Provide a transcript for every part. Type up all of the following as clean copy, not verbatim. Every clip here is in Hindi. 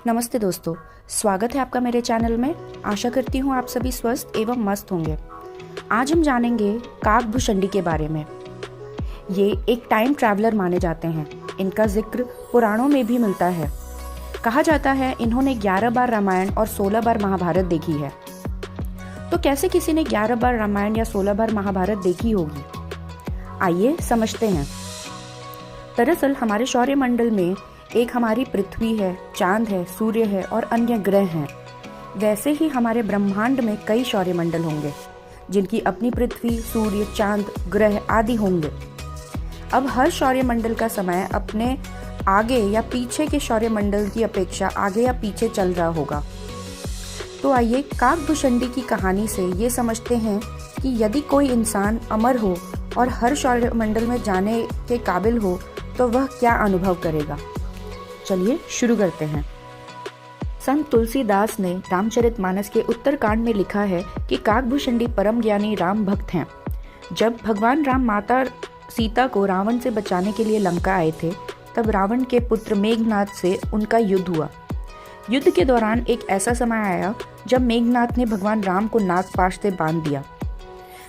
नमस्ते दोस्तों, स्वागत है आपका मेरे चैनल में। आशा करती हूँ आप सभी स्वस्थ एवं मस्त होंगे। आज हम जानेंगे काकभुशंडी के बारे में। ये एक टाइम ट्रैवलर माने जाते हैं। इनका जिक्र पुराणों में भी मिलता है। कहा जाता है इन्होंने 11 बार रामायण और 16 बार महाभारत देखी है। तो कैसे किसी ने 11 बार रामायण या 16 बार महाभारत देखी होगी? आइए समझते हैं। दरअसल हमारे सौरमंडल में एक हमारी पृथ्वी है, चांद है, सूर्य है और अन्य ग्रह हैं। वैसे ही हमारे ब्रह्मांड में कई सौरमंडल होंगे जिनकी अपनी पृथ्वी, सूर्य, चांद, ग्रह आदि होंगे। अब हर सौरमंडल का समय अपने आगे या पीछे के सौरमंडल की अपेक्षा आगे या पीछे चल रहा होगा। तो आइए काकभुशंडी की कहानी से ये समझते हैं कि यदि कोई इंसान अमर हो और हर सौरमंडल में जाने के काबिल हो तो वह क्या अनुभव करेगा। चलिए शुरू करते हैं। संत तुलसीदास ने रामचरितमानस के उत्तरकांड में लिखा है कि काकभुशंडी परम ज्ञानी राम भक्त हैं। जब भगवान राम माता सीता को रावण से बचाने के लिए लंका आए थे, तब रावण के पुत्र मेघनाद से उनका युद्ध हुआ। युद्ध के दौरान एक ऐसा समय आया जब मेघनाद ने भगवान राम को नागपाश से बांध दिया।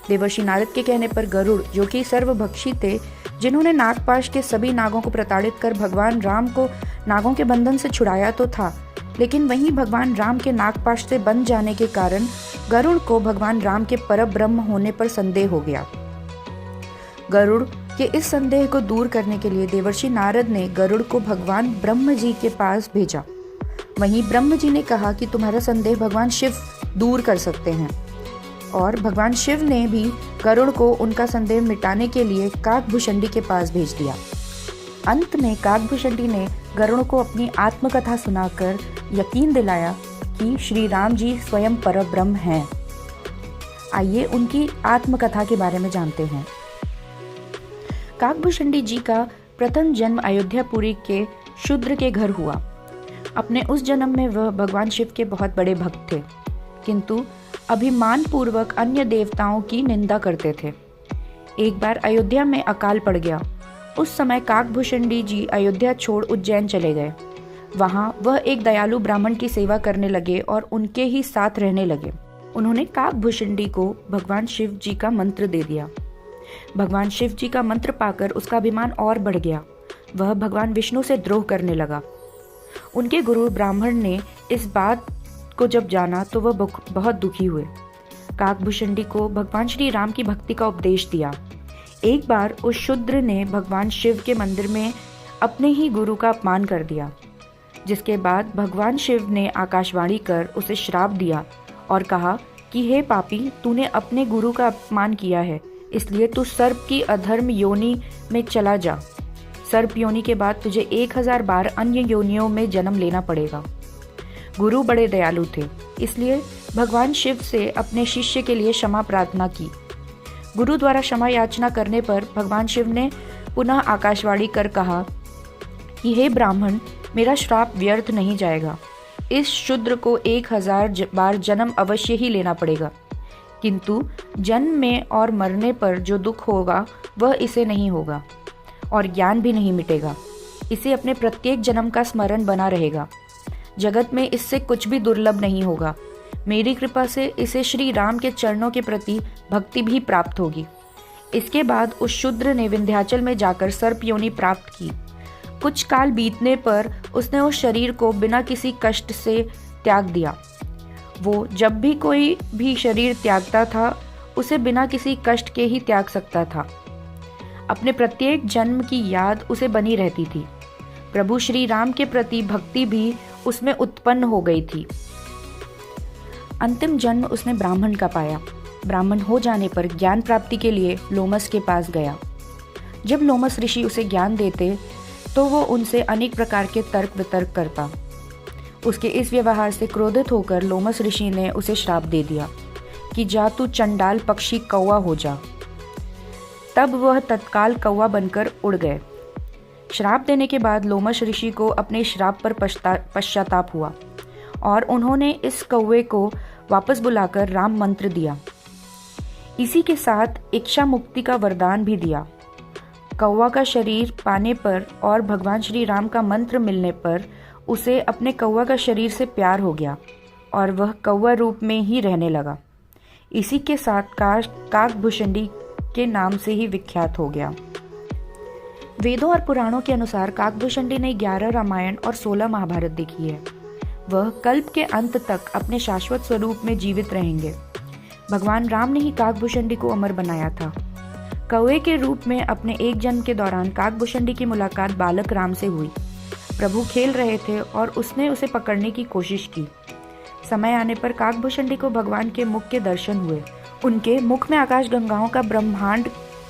देवर्षि नारद के कहने पर गरुड़, जो कि सर्वभक्षी थे, जिन्होंने नागपाश के सभी नागों को प्रताड़ित कर भगवान राम को नागों के बंधन से छुड़ाया तो था, लेकिन वहीं भगवान राम के नागपाश से बंध जाने के कारण गरुड़ को भगवान राम के परब्रह्म होने पर संदेह हो गया। गरुड़ के इस संदेह को दूर करने के लिए देवर्षि नारद ने गरुड़ को भगवान ब्रह्म जी के पास भेजा। वहीं ब्रह्म जी ने कहा कि तुम्हारा संदेह भगवान शिव दूर कर सकते हैं, और भगवान शिव ने भी गरुड़ को उनका संदेह मिटाने के लिए काकभुशंडी के पास भेज दिया। अंत में काकभुशंडी ने गरुड़ को अपनी आत्मकथा सुनाकर यकीन दिलाया कि श्री राम जी स्वयं परब्रह्म हैं। आइए उनकी आत्मकथा के बारे में जानते हैं। काकभुशंडी जी का प्रथम जन्म अयोध्यापुरी के शूद्र के घर हुआ। अपने उस जन्म में वह भगवान शिव के बहुत बड़े भक्त थे, किंतु अभिमान पूर्वक अन्य देवताओं की निंदा करते थे। एक बार अयोध्या में अकाल पड़ गया। उस समय काकभुशंडी जी अयोध्या छोड़ उज्जैन चले गए। वहां वह एक दयालु ब्राह्मण की सेवा करने लगे और उनके ही साथ रहने लगे। उन्होंने काकभुशंडी को भगवान शिव जी का मंत्र दे दिया। भगवान शिव जी का मंत्र पाकर उसका अभिमान और बढ़ गया। वह भगवान विष्णु से द्रोह करने लगा। उनके गुरु ब्राह्मण ने इस बात को जब जाना तो वह बहुत दुखी हुए। काकभुशंडी को भगवान श्री राम की भक्ति का उपदेश दिया। एक बार उस शूद्र ने भगवान शिव के मंदिर में अपने ही गुरु का अपमान कर दिया, जिसके बाद भगवान शिव ने आकाशवाणी कर उसे श्राप दिया और कहा कि हे पापी, तूने अपने गुरु का अपमान किया है, इसलिए तू सर्प की अधर्म योनि में चला जा। सर्प योनि के बाद तुझे 1000 बार अन्य योनियों में जन्म लेना पड़ेगा। गुरु बड़े दयालु थे, इसलिए भगवान शिव से अपने शिष्य के लिए क्षमा प्रार्थना की। गुरु द्वारा क्षमा याचना करने पर भगवान शिव ने पुनः आकाशवाणी कर कहा कि हे ब्राह्मण, मेरा श्राप व्यर्थ नहीं जाएगा। इस शूद्र को 1000 बार जन्म अवश्य ही लेना पड़ेगा, किंतु जन्म में और मरने पर जो दुख होगा वह इसे नहीं होगा और ज्ञान भी नहीं मिटेगा। इसे अपने प्रत्येक जन्म का स्मरण बना रहेगा। जगत में इससे कुछ भी दुर्लभ नहीं होगा। मेरी कृपा से इसे श्री राम के चरणों के प्रति भक्ति भी प्राप्त होगी। इसके बाद उस शूद्र ने विंध्याचल में जाकर सर्प योनि प्राप्त की। कुछ काल बीतने पर उसने उस शरीर को बिना किसी कष्ट से त्याग दिया। वो जब भी कोई भी शरीर त्यागता था, उसे बिना किसी कष्ट के ही त्याग सकता था। अपने प्रत्येक जन्म की याद उसे बनी रहती थी। प्रभु श्री राम के प्रति भक्ति भी उसमें उत्पन्न हो गई थी। अंतिम जन्म उसने ब्राह्मण का पाया। ब्राह्मण हो जाने पर ज्ञान प्राप्ति के लिए लोमस के पास गया। जब लोमस ऋषि उसे ज्ञान देते तो वो उनसे अनेक प्रकार के तर्क वितर्क करता। उसके इस व्यवहार से क्रोधित होकर लोमस ऋषि ने उसे श्राप दे दिया कि जा तू चंडाल पक्षी कौवा हो जा। तब वह तत्काल कौवा बनकर उड़ गए। श्राप देने के बाद लोमस ऋषि को अपने श्राप पर पश्चाताप हुआ और उन्होंने इस कौवे को वापस बुलाकर राम मंत्र दिया। इसी के साथ इच्छा मुक्ति का वरदान भी दिया। कौवा का शरीर पाने पर और भगवान श्री राम का मंत्र मिलने पर उसे अपने कौवा का शरीर से प्यार हो गया और वह कौवा रूप में ही रहने लगा। इसी के साथ काकभूषणी के नाम से ही विख्यात हो गया। वेदों और पुराणों के अनुसार काकभूषणी ने 11 रामायण और 16 महाभारत देखी है। वह कल्प के अंत तक अपने शाश्वत स्वरूप में जीवित रहेंगे। भगवान राम ने ही काकभूषणी को अमर बनाया था। कौवे के रूप में अपने एक जन्म के दौरान काकभूषणी की मुलाकात बालक राम से हुई। प्रभु खेल रहे थे और उसने उसे पकड़ने की कोशिश की। समय आने पर काकभूषणी को भगवान के मुख के दर्शन हुए। उनके मुख में आकाश गंगाओं का ब्रह्मांड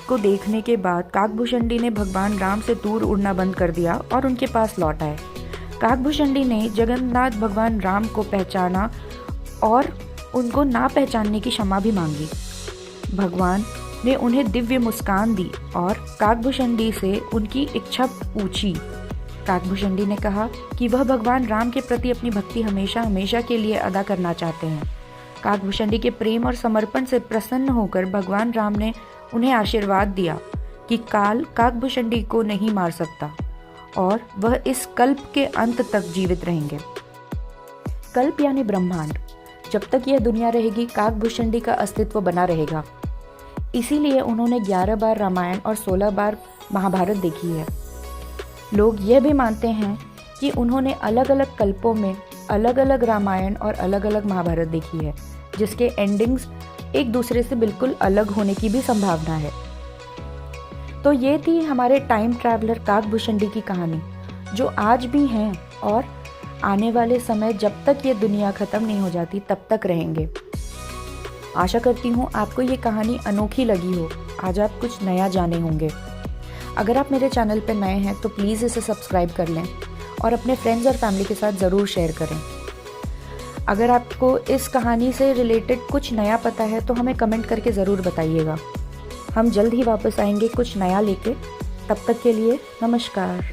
को देखने के बाद काकभूषणी ने भगवान राम से दूर उड़ना बंद कर दिया और उनके पास लौट आए। काकभूषणी ने जगन्नाथ भगवान राम को पहचाना और उनको ना पहचानने की क्षमा भी मांगी। भगवान ने उन्हें दिव्य मुस्कान दी और काकभूषणी से उनकी इच्छा पूछी। काकभूषणी ने कहा कि वह भगवान राम के प्रति अपनी भक्ति हमेशा हमेशा के लिए अदा करना चाहते हैं। काकभूषणी के प्रेम और समर्पण से प्रसन्न होकर भगवान राम ने उन्हें आशीर्वाद दिया कि काल काकभूषणी को नहीं मार सकता और वह इस कल्प के अंत तक जीवित रहेंगे। कल्प यानी ब्रह्मांड। जब तक यह दुनिया रहेगी काकभूषणी का अस्तित्व बना रहेगा। इसीलिए उन्होंने 11 बार रामायण और 16 बार महाभारत देखी है। लोग यह भी मानते हैं कि उन्होंने अलग अलग कल्पों में अलग अलग रामायण और अलग अलग महाभारत देखी है, जिसके एंडिंग्स एक दूसरे से बिल्कुल अलग होने की भी संभावना है। तो ये थी हमारे टाइम ट्रैवलर काकभूषणी की कहानी, जो आज भी हैं और आने वाले समय जब तक ये दुनिया ख़त्म नहीं हो जाती तब तक रहेंगे। आशा करती हूँ आपको ये कहानी अनोखी लगी हो। आज आप कुछ नया जाने होंगे। अगर आप मेरे चैनल पर नए हैं तो प्लीज़ इसे सब्सक्राइब कर लें और अपने फ्रेंड्स और फैमिली के साथ ज़रूर शेयर करें। अगर आपको इस कहानी से रिलेटेड कुछ नया पता है तो हमें कमेंट करके ज़रूर बताइएगा। हम जल्द ही वापस आएंगे कुछ नया लेके। तब तक के लिए नमस्कार।